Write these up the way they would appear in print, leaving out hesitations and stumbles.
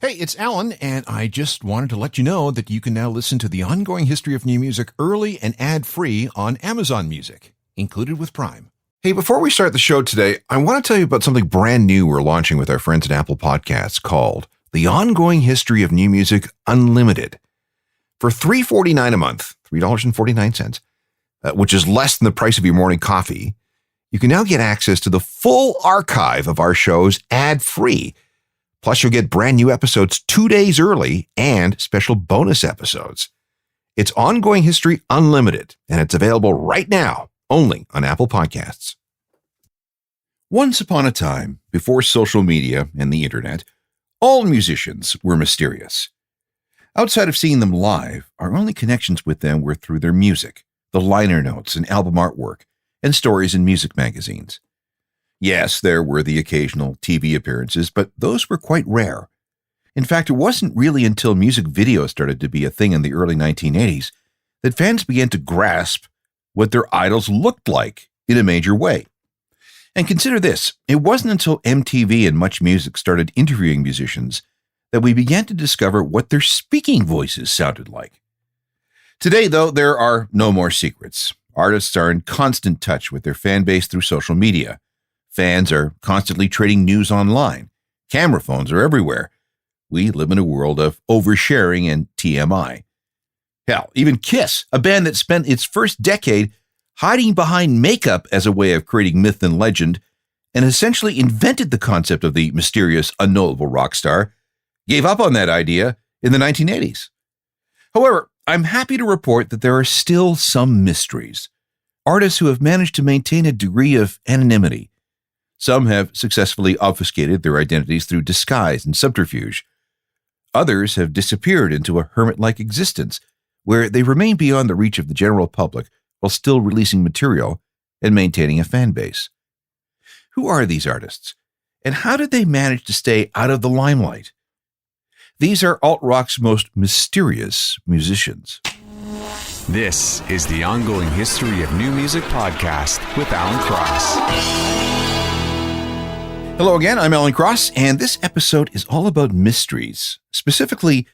Hey, it's Alan, and I just wanted to let you know that you can now listen to the ongoing history of new music early and ad-free on Amazon Music, included with Prime. Hey, before we start the show today, I want to tell you about something brand new we're launching with our friends at Apple Podcasts called The Ongoing History of New Music Unlimited. For $3.49 a month, $3.49, which is less than the price of your morning coffee, you can now get access to the full archive of our shows ad-free. Plus, you'll get brand new episodes 2 days early and special bonus episodes. It's Ongoing History Unlimited, and it's available right now, only on Apple Podcasts. Once upon a time, before social media and the internet, all musicians were mysterious. Outside of seeing them live, our only connections with them were through their music, the liner notes and album artwork, and stories in music magazines. Yes, there were the occasional TV appearances, but those were quite rare. In fact, it wasn't really until music videos started to be a thing in the early 1980s that fans began to grasp what their idols looked like in a major way. And consider this, it wasn't until MTV and MuchMusic started interviewing musicians that we began to discover what their speaking voices sounded like. Today, though, there are no more secrets. Artists are in constant touch with their fan base through social media. Fans are constantly trading news online. Camera phones are everywhere. We live in a world of oversharing and TMI. Hell, even Kiss, a band that spent its first decade hiding behind makeup as a way of creating myth and legend, and essentially invented the concept of the mysterious, unknowable rock star, gave up on that idea in the 1980s. However, I'm happy to report that there are still some mysteries. Artists who have managed to maintain a degree of anonymity. Some have successfully obfuscated their identities through disguise and subterfuge. Others have disappeared into a hermit-like existence, where they remain beyond the reach of the general public while still releasing material and maintaining a fan base. Who are these artists, and how did they manage to stay out of the limelight? These are alt-rock's most mysterious musicians. This is the Ongoing History of New Music podcast with Alan Cross. Hello again, I'm Alan Cross, and this episode is all about mysteries, specifically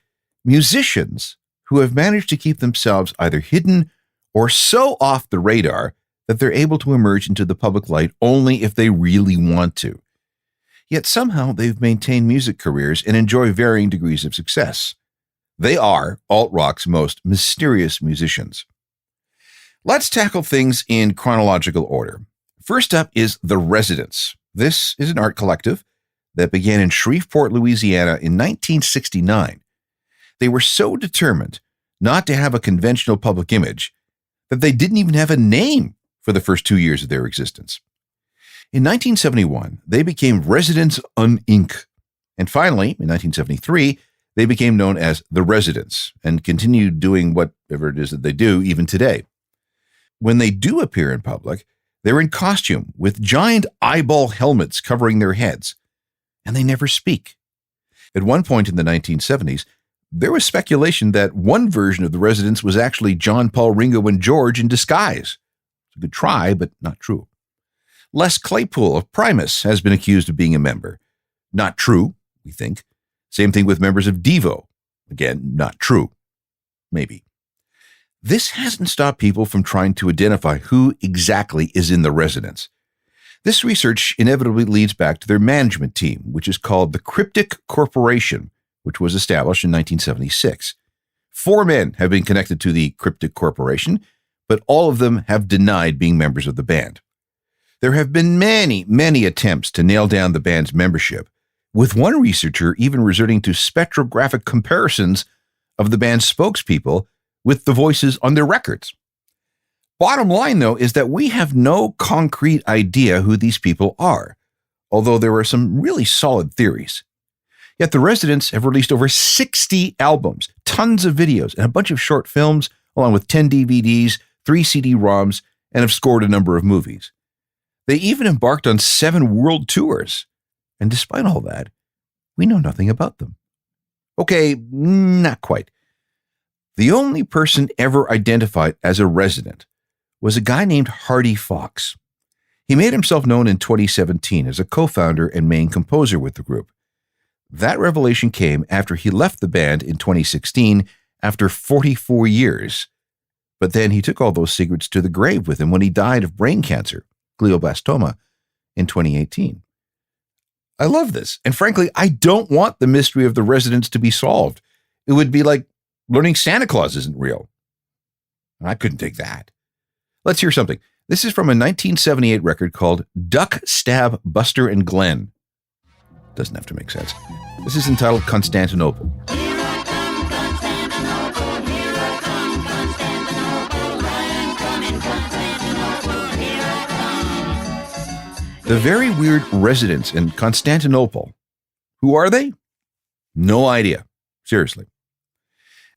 musicians who have managed to keep themselves either hidden or so off the radar that they're able to emerge into the public light only if they really want to. Yet somehow they've maintained music careers and enjoy varying degrees of success. They are alt-rock's most mysterious musicians. Let's tackle things in chronological order. First up is The Residents. This is an art collective that began in Shreveport, Louisiana in 1969. They were so determined not to have a conventional public image that they didn't even have a name for the first 2 years of their existence. In 1971, they became Residents Inc. And finally, in 1973, they became known as The Residents and continued doing whatever it is that they do even today. When they do appear in public, they're in costume with giant eyeball helmets covering their heads, and they never speak. At one point in the 1970s, there was speculation that one version of The Residents was actually John, Paul, Ringo, and George in disguise. It's a good try, but not true. Les Claypool of Primus has been accused of being a member. Not true, we think. Same thing with members of Devo. Again, not true. Maybe. This hasn't stopped people from trying to identify who exactly is in The Residents. This research inevitably leads back to their management team, which is called the Cryptic Corporation, which was established in 1976. 4 men have been connected to the Cryptic Corporation, but all of them have denied being members of the band. There have been many attempts to nail down the band's membership, with one researcher even resorting to spectrographic comparisons of the band's spokespeople with the voices on their records. Bottom line, though, is that we have no concrete idea who these people are, although there are some really solid theories. Yet the Residents have released over 60 albums, tons of videos, and a bunch of short films, along with 10 DVDs, 3 CD-ROMs, and have scored a number of movies. They even embarked on 7 world tours. And despite all that, we know nothing about them. Okay, not quite. The only person ever identified as a resident was a guy named Hardy Fox. He made himself known in 2017 as a co-founder and main composer with the group. That revelation came after he left the band in 2016 after 44 years. But then he took all those secrets to the grave with him when he died of brain cancer, glioblastoma, in 2018. I love this. And frankly, I don't want the mystery of the Residents to be solved. It would be like learning Santa Claus isn't real. I couldn't take that. Let's hear something. This is from a 1978 record called Duck, Stab, Buster, and Glenn. Doesn't have to make sense. This is entitled Constantinople. The very weird Residents in Constantinople. Who are they? No idea. Seriously.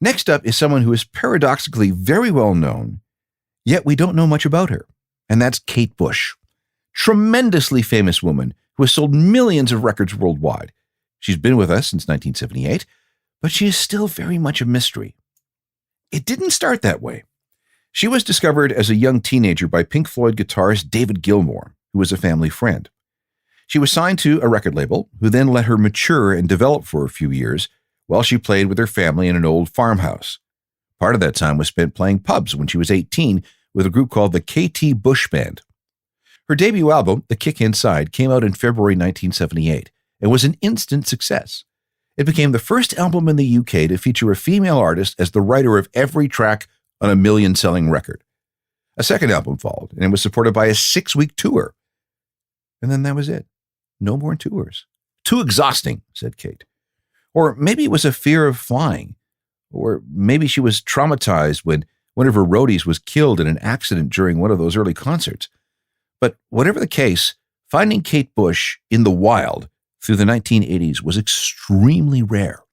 Next up is someone who is paradoxically very well known, yet we don't know much about her, and that's Kate Bush. Tremendously famous woman who has sold millions of records worldwide. She's been with us since 1978, but she is still very much a mystery. It didn't start that way. She was discovered as a young teenager by Pink Floyd guitarist David Gilmour, who was a family friend. She was signed to a record label, who then let her mature and develop for a few years while she played with her family in an old farmhouse. Part of that time was spent playing pubs when she was 18 with a group called the K.T. Bush Band. Her debut album, The Kick Inside, came out in February 1978 and was an instant success. It became the first album in the UK to feature a female artist as the writer of every track on a million-selling record. A second album followed, and it was supported by a 6-week tour. And then that was it. No more tours. Too exhausting, said Kate. Or maybe it was a fear of flying. Or maybe she was traumatized when one of her roadies was killed in an accident during one of those early concerts. But whatever the case, finding Kate Bush in the wild through the 1980s was extremely rare.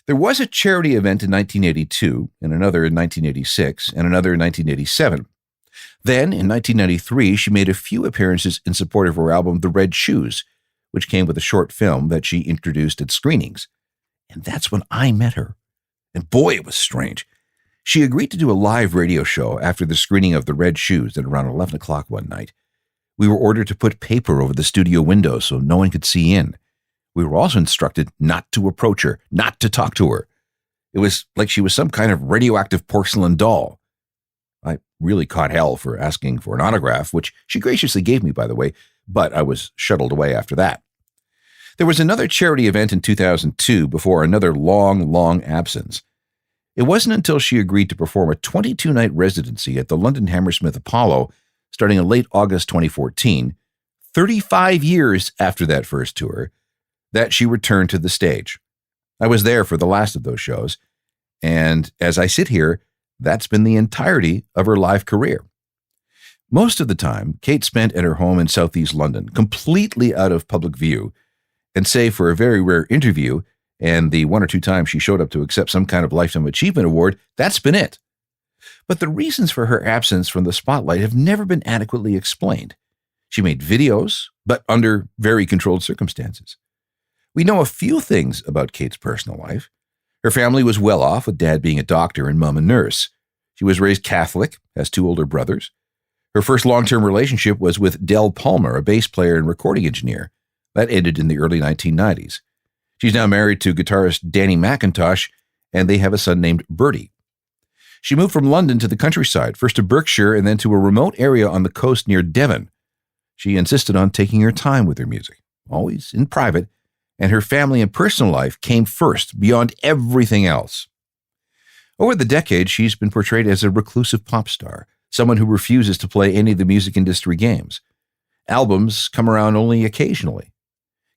There was a charity event in 1982, and another in 1986, and another in 1987. Then, in 1993, she made a few appearances in support of her album The Red Shoes, which came with a short film that she introduced at screenings. And that's when I met her. And boy, it was strange. She agreed to do a live radio show after the screening of The Red Shoes at around 11 o'clock one night. We were ordered to put paper over the studio window so no one could see in. We were also instructed not to approach her, not to talk to her. It was like she was some kind of radioactive porcelain doll. I really caught hell for asking for an autograph, which she graciously gave me, by the way, but I was shuttled away after that. There was another charity event in 2002 before another long absence. It wasn't until she agreed to perform a 22-night residency at the London Hammersmith Apollo starting in late August 2014, 35 years after that first tour, that she returned to the stage. I was there for the last of those shows, and as I sit here, that's been the entirety of her live career. Most of the time, Kate spent at her home in southeast London, completely out of public view, and save for a very rare interview and the one or two times she showed up to accept some kind of Lifetime Achievement Award, that's been it. But the reasons for her absence from the spotlight have never been adequately explained. She made videos, but under very controlled circumstances. We know a few things about Kate's personal life. Her family was well off, with dad being a doctor and mom a nurse. She was raised Catholic, has 2 older brothers. Her first long-term relationship was with Del Palmer, a bass player and recording engineer. That ended in the early 1990s. She's now married to guitarist Danny McIntosh, and they have a son named Bertie. She moved from London to the countryside, first to Berkshire and then to a remote area on the coast near Devon. She insisted on taking her time with her music, always in private, and her family and personal life came first, beyond everything else. Over the decades, she's been portrayed as a reclusive pop star, someone who refuses to play any of the music industry games. Albums come around only occasionally.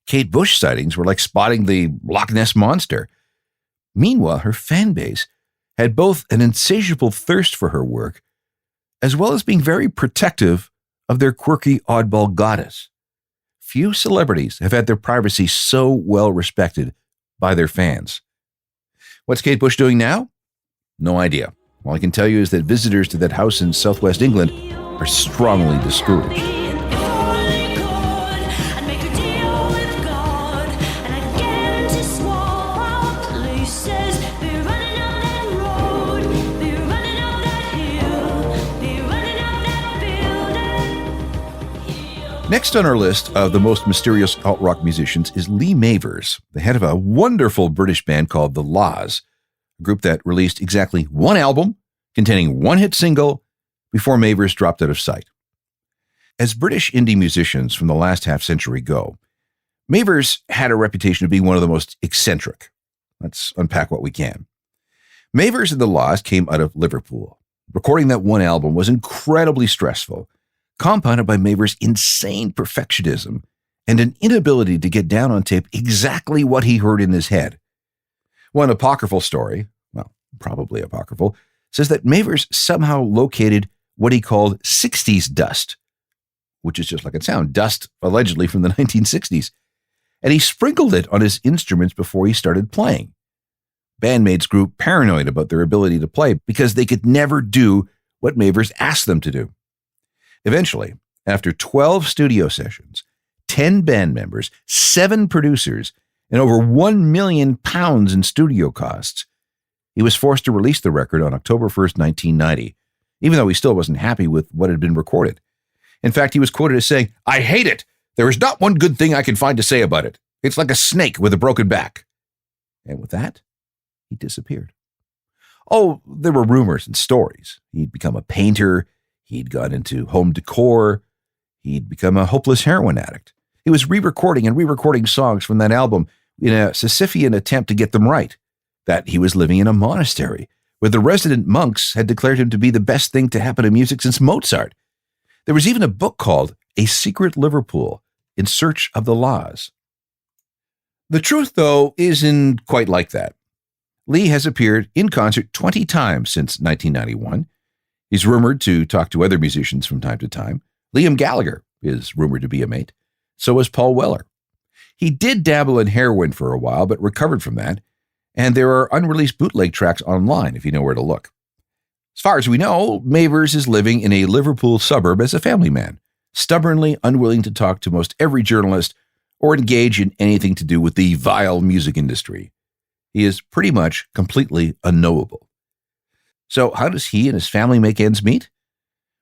Kate Bush sightings were like spotting the Loch Ness Monster. Meanwhile, her fan base had both an insatiable thirst for her work, as well as being very protective of their quirky oddball goddess. Few celebrities have had their privacy so well respected by their fans. What's Kate Bush doing now? No idea. All I can tell you is that visitors to that house in southwest England are strongly discouraged. Next on our list of the most mysterious alt-rock musicians is Lee Mavers, the head of a wonderful British band called The Laws, a group that released exactly one album containing one hit single before Mavers dropped out of sight. As British indie musicians from the last half century go, Mavers had a reputation of being one of the most eccentric. Let's unpack what we can. Mavers and The Laws came out of Liverpool. Recording that one album was incredibly stressful, compounded by Mavers' insane perfectionism and an inability to get down on tape exactly what he heard in his head. One apocryphal story, well, probably apocryphal, says that Mavers somehow located what he called 60s dust, which is just like it sounds, dust allegedly from the 1960s, and he sprinkled it on his instruments before he started playing. Bandmates grew paranoid about their ability to play because they could never do what Mavers asked them to do. Eventually, after 12 studio sessions, 10 band members, 7 producers, and over £1 million in studio costs, he was forced to release the record on October 1st, 1990, even though he still wasn't happy with what had been recorded. In fact, he was quoted as saying, "I hate it. There is not one good thing I can find to say about it. It's like a snake with a broken back." And with that, he disappeared. Oh, there were rumors and stories. He'd become a painter. He'd got into home decor. He'd become a hopeless heroin addict. He was re-recording and re-recording songs from that album in a Sisyphean attempt to get them right. That he was living in a monastery, where the resident monks had declared him to be the best thing to happen to music since Mozart. There was even a book called A Secret Liverpool, In Search of the Laws. The truth, though, isn't quite like that. Lee has appeared in concert 20 times since 1991. He's rumored to talk to other musicians from time to time. Liam Gallagher is rumored to be a mate. So is Paul Weller. He did dabble in heroin for a while, but recovered from that. And there are unreleased bootleg tracks online if you know where to look. As far as we know, Mavers is living in a Liverpool suburb as a family man, stubbornly unwilling to talk to most every journalist or engage in anything to do with the vile music industry. He is pretty much completely unknowable. So how does he and his family make ends meet?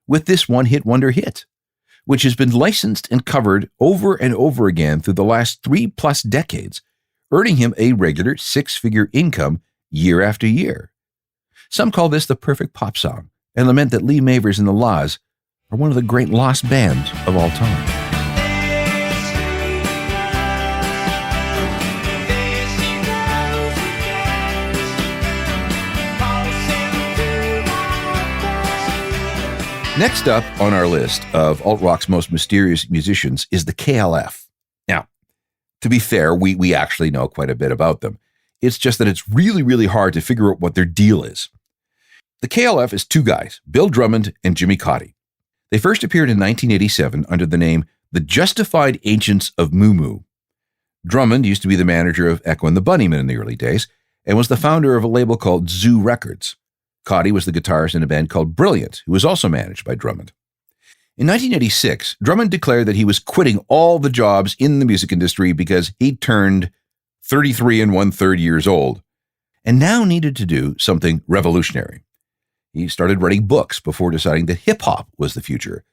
With this one-hit wonder hit, which has been licensed and covered over and over again through the last 3+ decades, earning him a regular 6-figure income year after year. Some call this the perfect pop song and lament that Lee Mavers and The Laws are one of the great lost bands of all time. Next up on our list of alt-rock's most mysterious musicians is the KLF. Now, to be fair, we actually know quite a bit about them. It's just that it's really, really hard to figure out what their deal is. The KLF is 2 guys, Bill Drummond and Jimmy Cauty. They first appeared in 1987 under the name The Justified Ancients of Moo. Drummond used to be the manager of Echo and the Bunnymen in the early days and was the founder of a label called Zoo Records. Cauty was the guitarist in a band called Brilliant, who was also managed by Drummond. In 1986, Drummond declared that he was quitting all the jobs in the music industry because he'd turned 33 1/3 years old and now needed to do something revolutionary. He started writing books before deciding that hip-hop was the future.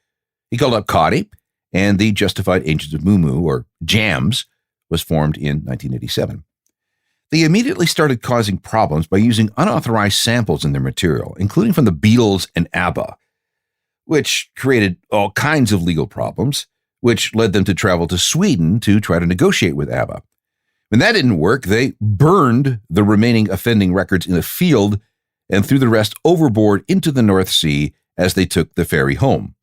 He called up Cauty, and the Justified Ancients of Moo, or JAMS, was formed in 1987. They immediately started causing problems by using unauthorized samples in their material, including from the Beatles and ABBA, which created all kinds of legal problems, which led them to travel to Sweden to try to negotiate with ABBA. When that didn't work, they burned the remaining offending records in a field and threw the rest overboard into the North Sea as they took the ferry home.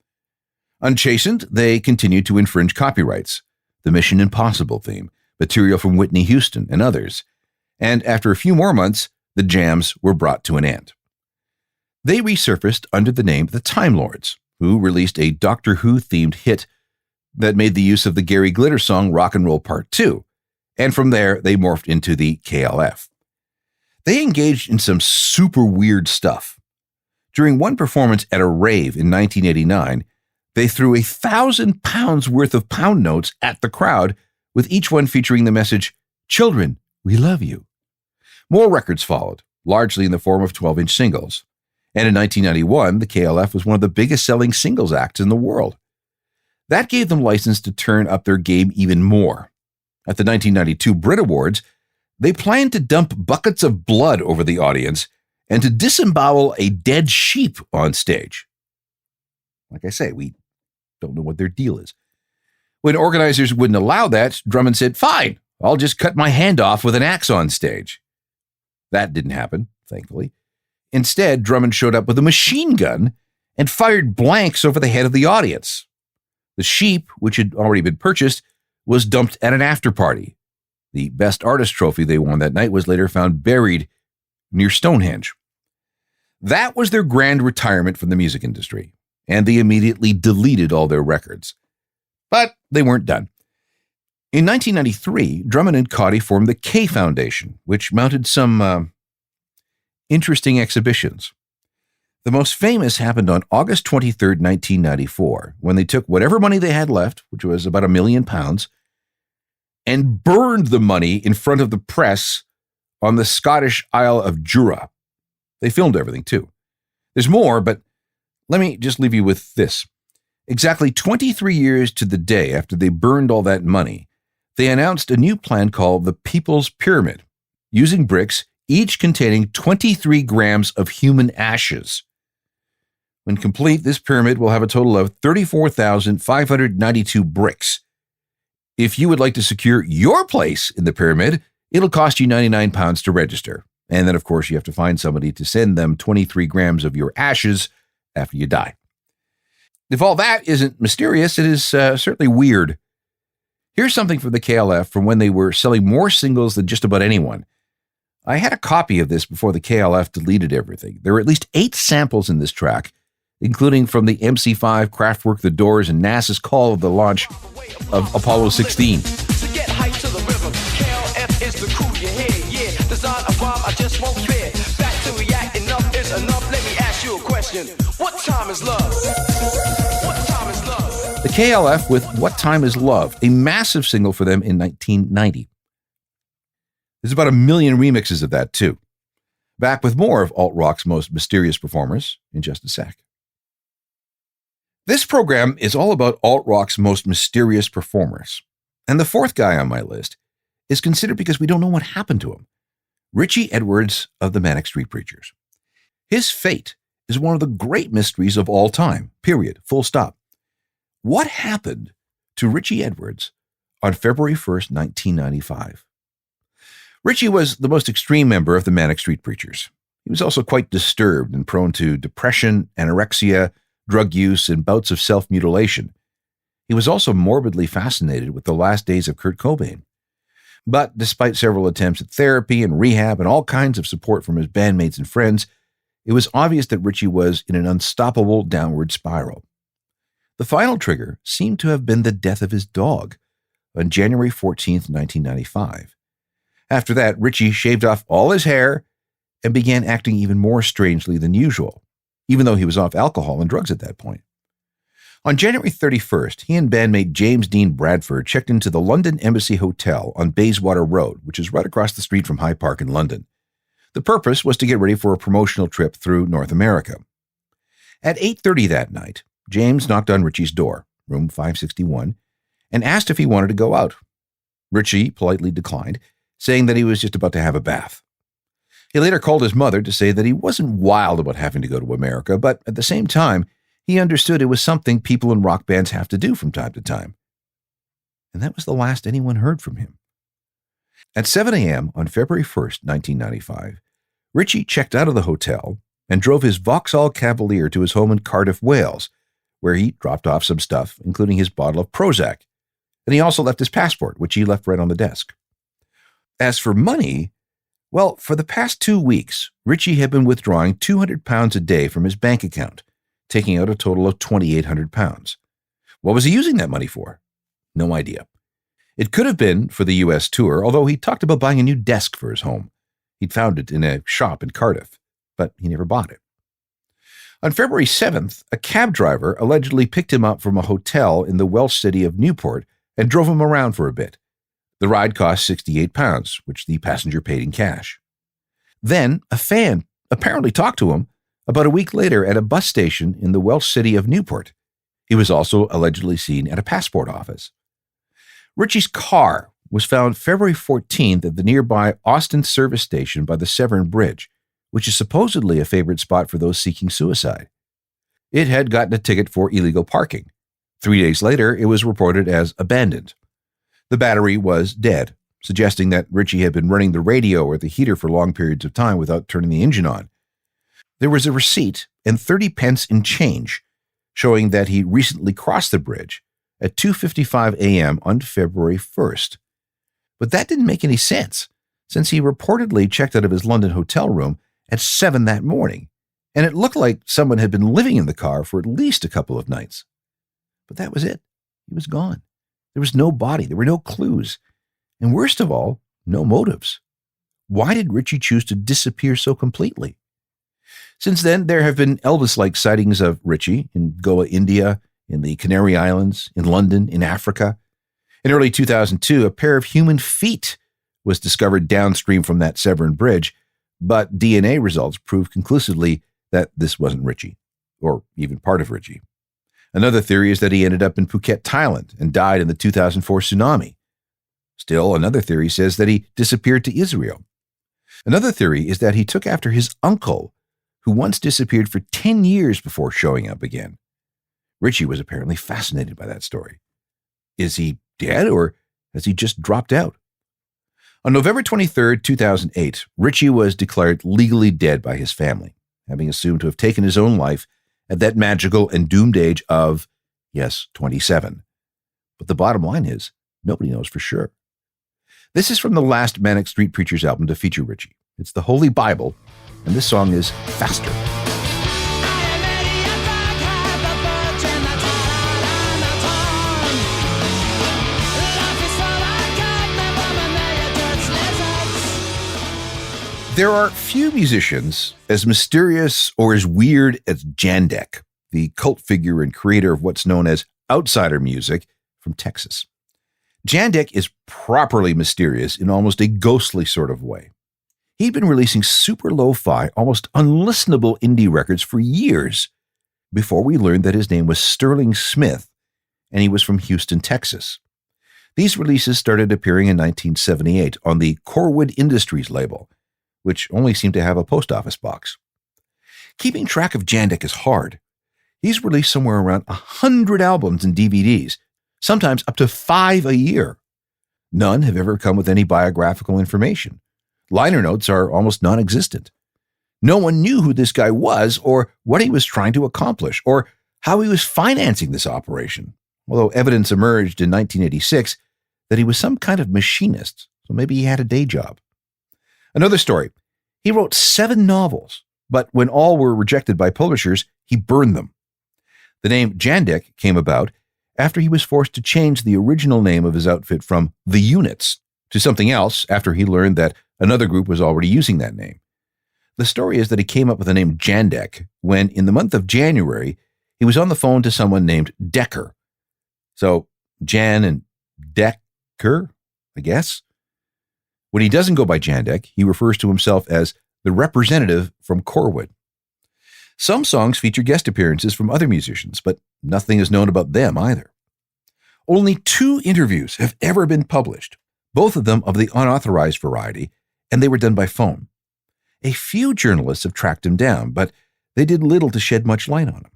Unchastened, they continued to infringe copyrights, the Mission Impossible theme, material from Whitney Houston, and others. And after a few more months, the jams were brought to an end. They resurfaced under the name The Time Lords, who released a Doctor Who-themed hit that made the use of the Gary Glitter song Rock and Roll Part 2. And from there, they morphed into the KLF. They engaged in some super weird stuff. During one performance at a rave in 1989, they threw 1,000 pounds worth of pound notes at the crowd, with each one featuring the message, "Children, we love you." More records followed, largely in the form of 12-inch singles. And in 1991, the KLF was one of the biggest selling singles acts in the world. That gave them license to turn up their game even more. At the 1992 Brit Awards, they planned to dump buckets of blood over the audience and to disembowel a dead sheep on stage. Like I say, we don't know what their deal is. When organizers wouldn't allow that, Drummond said, "Fine, I'll just cut my hand off with an axe on stage." That didn't happen, thankfully. Instead, Drummond showed up with a machine gun and fired blanks over the head of the audience. The sheep, which had already been purchased, was dumped at an after-party. The Best Artist trophy they won that night was later found buried near Stonehenge. That was their grand retirement from the music industry, and they immediately deleted all their records. But they weren't done. In 1993, Drummond and Cotty formed the K Foundation, which mounted some interesting exhibitions. The most famous happened on August 23rd, 1994, when they took whatever money they had left, which was about £1 million, and burned the money in front of the press on the Scottish Isle of Jura. They filmed everything, too. There's more, but let me just leave you with this. Exactly 23 years to the day after they burned all that money, they announced a new plan called the People's Pyramid, using bricks, each containing 23 grams of human ashes. When complete, this pyramid will have a total of 34,592 bricks. If you would like to secure your place in the pyramid, it'll cost you £99 to register. And then, of course, you have to find somebody to send them 23 grams of your ashes after you die. If all that isn't mysterious, it is certainly weird. Here's something from the KLF from when they were selling more singles than just about anyone. I had a copy of this before the KLF deleted everything. There were at least 8 samples in this track, including from the MC5, Kraftwerk, The Doors, and NASA's call of the launch of Apollo 16. To get hype to the rhythm, KLF is the crew you hear, yeah. Design a bomb I just won't fear. Back to react, enough is enough. Let me ask you a question. What time is love? What time is love? The KLF with What Time Is Love, a massive single for them in 1990. There's about 1 million remixes of that, too. Back with more of alt-rock's most mysterious performers in just a sec. This program is all about alt-rock's most mysterious performers. And the fourth guy on my list is considered because we don't know what happened to him. Richie Edwards of the Manic Street Preachers. His fate is one of the great mysteries of all time, period, full stop. What happened to Richie Edwards on February 1st, 1995? Richie was the most extreme member of the Manic Street Preachers. He was also quite disturbed and prone to depression, anorexia, drug use, and bouts of self-mutilation. He was also morbidly fascinated with the last days of Kurt Cobain. But despite several attempts at therapy and rehab and all kinds of support from his bandmates and friends, it was obvious that Richie was in an unstoppable downward spiral. The final trigger seemed to have been the death of his dog on January 14th, 1995. After that, Richie shaved off all his hair and began acting even more strangely than usual, even though he was off alcohol and drugs at that point. On January 31st, he and bandmate James Dean Bradford checked into the London Embassy Hotel on Bayswater Road, which is right across the street from Hyde Park in London. The purpose was to get ready for a promotional trip through North America. At 8:30 that night, James knocked on Richie's door, room 561, and asked if he wanted to go out. Richie politely declined, saying that he was just about to have a bath. He later called his mother to say that he wasn't wild about having to go to America, but at the same time, he understood it was something people in rock bands have to do from time to time. And that was the last anyone heard from him. At 7 a.m. on February 1st, 1995, Richie checked out of the hotel and drove his Vauxhall Cavalier to his home in Cardiff, Wales, where he dropped off some stuff, including his bottle of Prozac. And he also left his passport, which he left right on the desk. As for money, well, for the past 2 weeks, Richie had been withdrawing £200 a day from his bank account, taking out a total of £2,800. What was he using that money for? No idea. It could have been for the U.S. tour, although he talked about buying a new desk for his home. He'd found it in a shop in Cardiff, but he never bought it. On February 7th, a cab driver allegedly picked him up from a hotel in the Welsh city of Newport and drove him around for a bit. The ride cost £68, which the passenger paid in cash. Then, a fan apparently talked to him about a week later at a bus station in the Welsh city of Newport. He was also allegedly seen at a passport office. Ritchie's car was found February 14th at the nearby Austin service station by the Severn Bridge, which is supposedly a favorite spot for those seeking suicide. It had gotten a ticket for illegal parking. 3 days later, it was reported as abandoned. The battery was dead, suggesting that Ritchie had been running the radio or the heater for long periods of time without turning the engine on. There was a receipt and 30 pence in change, showing that he recently crossed the bridge at 2:55 a.m. on February 1st. But that didn't make any sense, since he reportedly checked out of his London hotel room at 7 that morning, and it looked like someone had been living in the car for at least a couple of nights. But that was it. He was gone. There was no body. There were no clues. And worst of all, no motives. Why did Ritchie choose to disappear so completely? Since then, there have been Elvis-like sightings of Ritchie in Goa, India, in the Canary Islands, in London, in Africa. In early 2002, a pair of human feet was discovered downstream from that Severn Bridge, but DNA results proved conclusively that this wasn't Ritchie, or even part of Ritchie. Another theory is that he ended up in Phuket, Thailand, and died in the 2004 tsunami. Still, another theory says that he disappeared to Israel. Another theory is that he took after his uncle, who once disappeared for 10 years before showing up again. Ritchie was apparently fascinated by that story. Is he dead, or has he just dropped out? On November 23, 2008, Ritchie was declared legally dead by his family, having assumed to have taken his own life at that magical and doomed age of, yes, 27. But the bottom line is, nobody knows for sure. This is from the last Manic Street Preachers album to feature Ritchie. It's the Holy Bible, and this song is Faster. There are few musicians as mysterious or as weird as Jandek, the cult figure and creator of what's known as outsider music from Texas. Jandek is properly mysterious in almost a ghostly sort of way. He'd been releasing super lo-fi, almost unlistenable indie records for years before we learned that his name was Sterling Smith and he was from Houston, Texas. These releases started appearing in 1978 on the Corwood Industries label, which only seemed to have a post office box. Keeping track of Jandek is hard. He's released somewhere around 100 albums and DVDs, sometimes up to 5 a year. None have ever come with any biographical information. Liner notes are almost non-existent. No one knew who this guy was or what he was trying to accomplish or how he was financing this operation, although evidence emerged in 1986 that he was some kind of machinist, so maybe he had a day job. Another story, he wrote 7 novels, but when all were rejected by publishers, he burned them. The name Jandek came about after he was forced to change the original name of his outfit from The Units to something else after he learned that another group was already using that name. The story is that he came up with the name Jandek when, in the month of January, he was on the phone to someone named Decker. So, Jan and Decker, I guess? When he doesn't go by Jandek, he refers to himself as the representative from Corwood. Some songs feature guest appearances from other musicians, but nothing is known about them either. Only 2 interviews have ever been published, both of them of the unauthorized variety, and they were done by phone. A few journalists have tracked him down, but they did little to shed much light on him.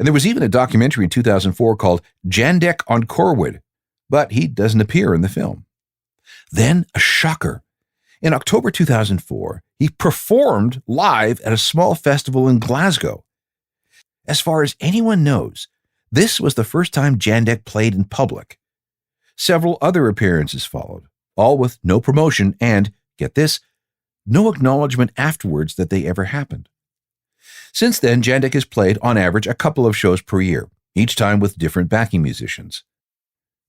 And there was even a documentary in 2004 called Jandek on Corwood, but he doesn't appear in the film. Then a shocker. In October 2004, he performed live at a small festival in Glasgow. As far as anyone knows, this was the first time Jandek played in public. Several other appearances followed, all with no promotion and, get this, no acknowledgement afterwards that they ever happened. Since then, Jandek has played, on average, a couple of shows per year, each time with different backing musicians.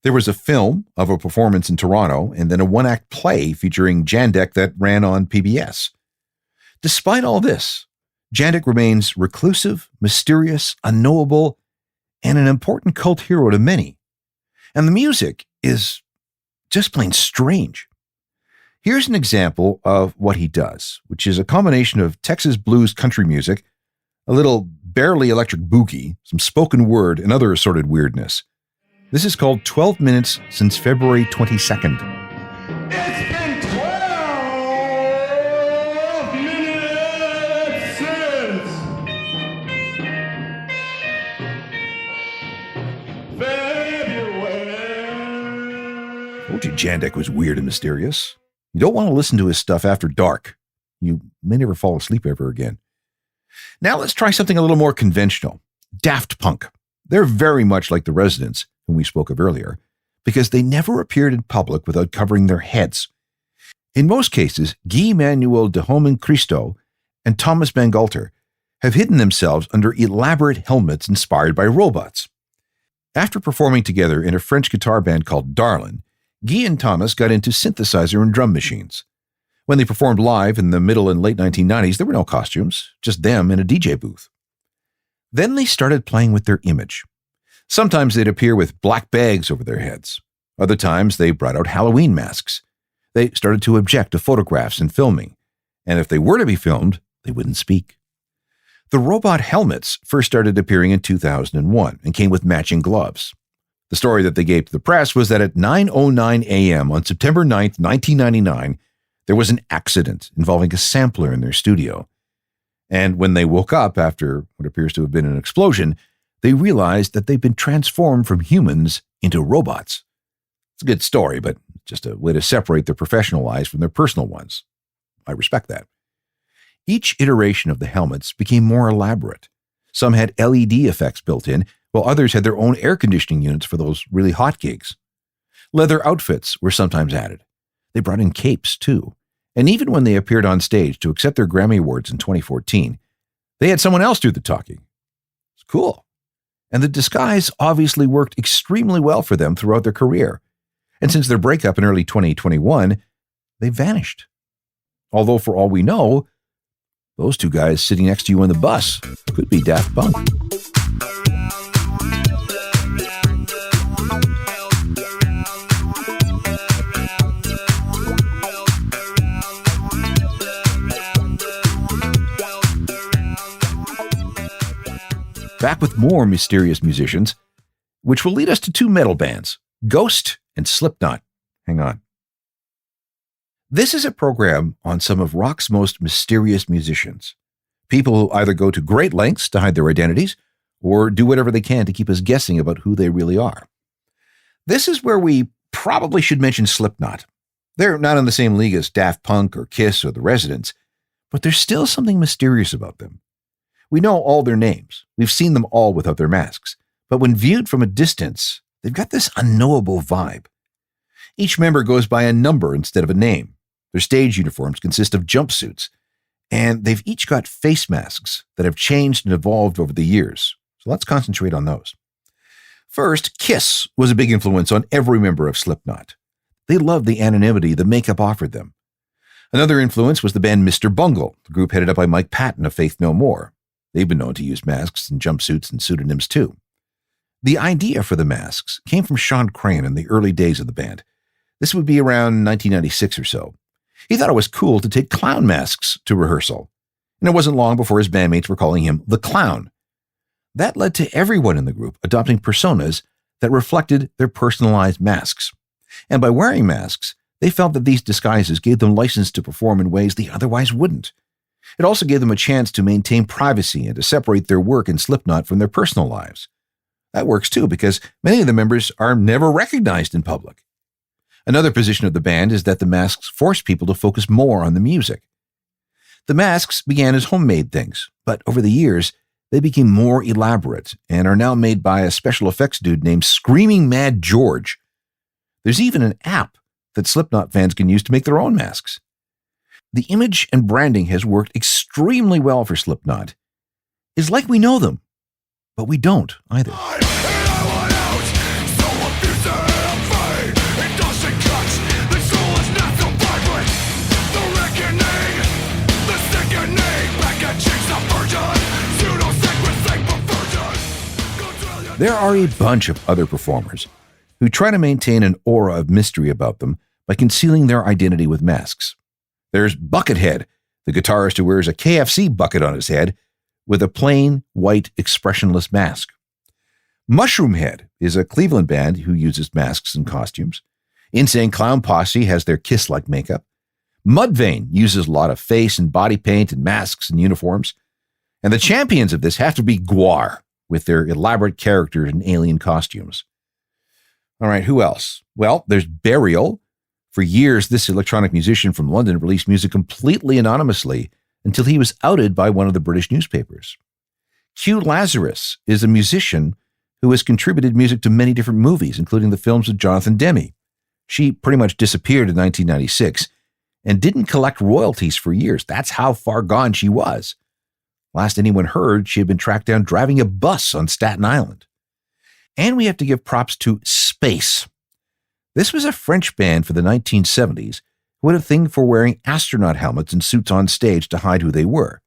There was a film of a performance in Toronto and then a one-act play featuring Jandek that ran on PBS. Despite all this, Jandek remains reclusive, mysterious, unknowable, and an important cult hero to many. And the music is just plain strange. Here's an example of what he does, which is a combination of Texas blues country music, a little barely electric boogie, some spoken word, and other assorted weirdness. This is called 12 Minutes Since February 22nd. It's been 12 minutes since February. Told you Jandek was weird and mysterious. You don't want to listen to his stuff after dark. You may never fall asleep ever again. Now let's try something a little more conventional. Daft Punk. They're very much like the Residents, whom we spoke of earlier, because they never appeared in public without covering their heads. In most cases, Guy Manuel de Homem Christo and Thomas Bangalter have hidden themselves under elaborate helmets inspired by robots. After performing together in a French guitar band called Darlin, Guy and Thomas got into synthesizer and drum machines. When they performed live in the middle and late 1990s, there were no costumes, just them in a DJ booth. Then they started playing with their image. Sometimes they'd appear with black bags over their heads. Other times they brought out Halloween masks. They started to object to photographs and filming. And if they were to be filmed, they wouldn't speak. The robot helmets first started appearing in 2001 and came with matching gloves. The story that they gave to the press was that at 9:09 a.m. on September 9th, 1999, there was an accident involving a sampler in their studio. And when they woke up after what appears to have been an explosion, they realized that they'd been transformed from humans into robots. It's a good story, but just a way to separate their professional lives from their personal ones. I respect that. Each iteration of the helmets became more elaborate. Some had LED effects built in, while others had their own air conditioning units for those really hot gigs. Leather outfits were sometimes added. They brought in capes, too. And even when they appeared on stage to accept their Grammy Awards in 2014, they had someone else do the talking. It's cool. And the disguise obviously worked extremely well for them throughout their career. And since their breakup in early 2021, they vanished. Although for all we know, those two guys sitting next to you on the bus could be Daft Punk. Back with more mysterious musicians, which will lead us to two metal bands, Ghost and Slipknot. Hang on. This is a program on some of rock's most mysterious musicians. People who either go to great lengths to hide their identities or do whatever they can to keep us guessing about who they really are. This is where we probably should mention Slipknot. They're not in the same league as Daft Punk or Kiss or the Residents, but there's still something mysterious about them. We know all their names. We've seen them all without their masks. But when viewed from a distance, they've got this unknowable vibe. Each member goes by a number instead of a name. Their stage uniforms consist of jumpsuits, and they've each got face masks that have changed and evolved over the years. So let's concentrate on those. First, Kiss was a big influence on every member of Slipknot. They loved the anonymity the makeup offered them. Another influence was the band Mr. Bungle, the group headed up by Mike Patton of Faith No More. They've been known to use masks and jumpsuits and pseudonyms too. The idea for the masks came from Sean Crane in the early days of the band. This would be around 1996 or so. He thought it was cool to take clown masks to rehearsal, and it wasn't long before his bandmates were calling him the Clown. That led to everyone in the group adopting personas that reflected their personalized masks. And by wearing masks, they felt that these disguises gave them license to perform in ways they otherwise wouldn't. It also gave them a chance to maintain privacy and to separate their work in Slipknot from their personal lives. That works too, because many of the members are never recognized in public. Another position of the band is that the masks force people to focus more on the music. The masks began as homemade things, but over the years, they became more elaborate and are now made by a special effects dude named Screaming Mad George. There's even an app that Slipknot fans can use to make their own masks. The image and branding has worked extremely well for Slipknot. It's like we know them, but we don't either. There are a bunch of other performers who try to maintain an aura of mystery about them by concealing their identity with masks. There's Buckethead, the guitarist who wears a KFC bucket on his head, with a plain, white, expressionless mask. Mushroomhead is a Cleveland band who uses masks and costumes. Insane Clown Posse has their Kiss-like makeup. Mudvayne uses a lot of face and body paint and masks and uniforms. And the champions of this have to be Gwar, with their elaborate characters and alien costumes. All right, who else? Well, there's Burial. For years, this electronic musician from London released music completely anonymously until he was outed by one of the British newspapers. Q Lazarus is a musician who has contributed music to many different movies, including the films of Jonathan Demme. She pretty much disappeared in 1996 and didn't collect royalties for years. That's how far gone she was. Last anyone heard, she had been tracked down driving a bus on Staten Island. And we have to give props to Space. This was a French band for the 1970s who had a thing for wearing astronaut helmets and suits on stage to hide who they were.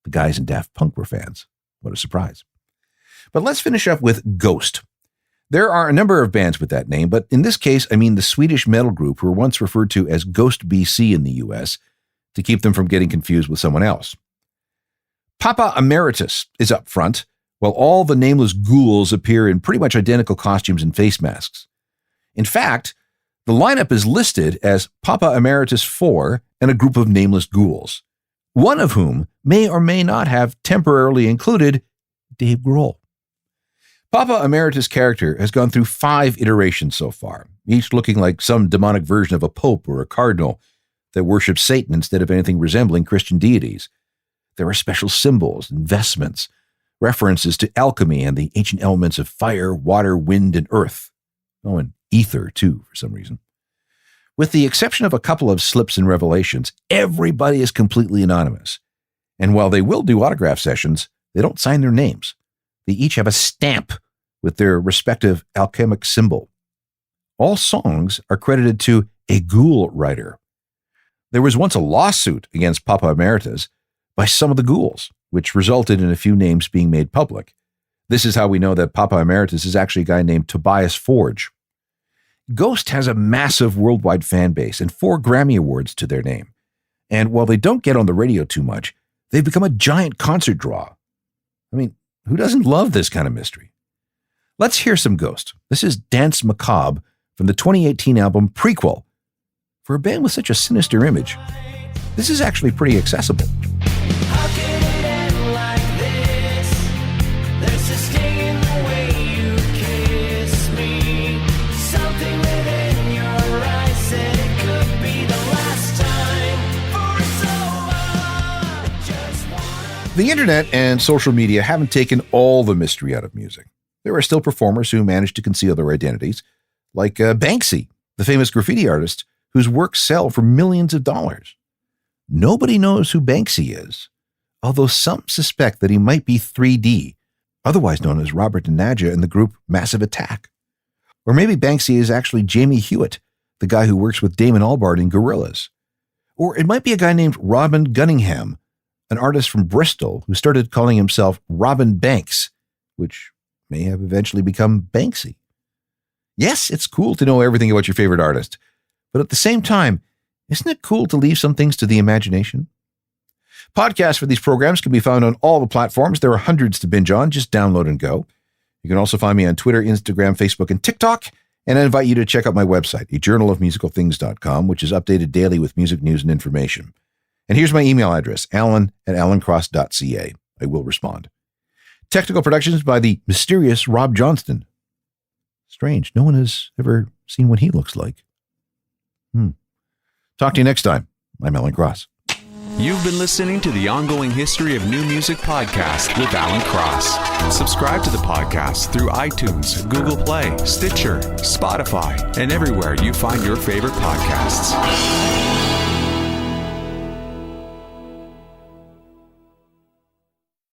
The guys in Daft Punk were fans. What a surprise. But let's finish up with Ghost. There are a number of bands with that name, but in this case, I mean the Swedish metal group who were once referred to as Ghost BC in the US to keep them from getting confused with someone else. Papa Emeritus is up front, while all the nameless ghouls appear in pretty much identical costumes and face masks. In fact, the lineup is listed as Papa Emeritus 4 and a group of nameless ghouls, one of whom may or may not have temporarily included Dave Grohl. Papa Emeritus' character has gone through 5 iterations so far, each looking like some demonic version of a pope or a cardinal that worships Satan instead of anything resembling Christian deities. There are special symbols and vestments, references to alchemy and the ancient elements of fire, water, wind, and earth. Oh, and ether, too, for some reason. With the exception of a couple of slips and revelations, everybody is completely anonymous. And while they will do autograph sessions, they don't sign their names. They each have a stamp with their respective alchemic symbol. All songs are credited to a ghoul writer. There was once a lawsuit against Papa Emeritus by some of the ghouls, which resulted in a few names being made public. This is how we know that Papa Emeritus is actually a guy named Tobias Forge. Ghost has a massive worldwide fan base and 4 Grammy Awards to their name. And while they don't get on the radio too much, they've become a giant concert draw. I mean, who doesn't love this kind of mystery? Let's hear some Ghost. This is Dance Macabre from the 2018 album Prequel. For a band with such a sinister image, this is actually pretty accessible. How can it end like this? There's a sting in the way you kiss me. Something within your eyes said it could be the last time. For so long, just wanna... The internet and social media haven't taken all the mystery out of music. There are still performers who manage to conceal their identities, like Banksy, the famous graffiti artist whose works sell for millions of dollars. Nobody knows who Banksy is, although some suspect that he might be 3D, otherwise known as Robert Naja in the group Massive Attack. Or maybe Banksy is actually Jamie Hewitt, the guy who works with Damon Albarn in Gorillaz. Or it might be a guy named Robin Gunningham, an artist from Bristol who started calling himself Robin Banks, which may have eventually become Banksy. Yes, it's cool to know everything about your favorite artist, but at the same time, isn't it cool to leave some things to the imagination? Podcasts for these programs can be found on all the platforms. There are hundreds to binge on. Just download and go. You can also find me on Twitter, Instagram, Facebook, and TikTok. And I invite you to check out my website, ajournalofmusicalthings.com, which is updated daily with music news and information. And here's my email address, alan@alancross.ca. I will respond. Technical productions by the mysterious Rob Johnston. Strange. No one has ever seen what he looks like. Talk to you next time. I'm Alan Cross. You've been listening to the Ongoing History of New Music podcast with Alan Cross. Subscribe to the podcast through iTunes, Google Play, Stitcher, Spotify, and everywhere you find your favorite podcasts.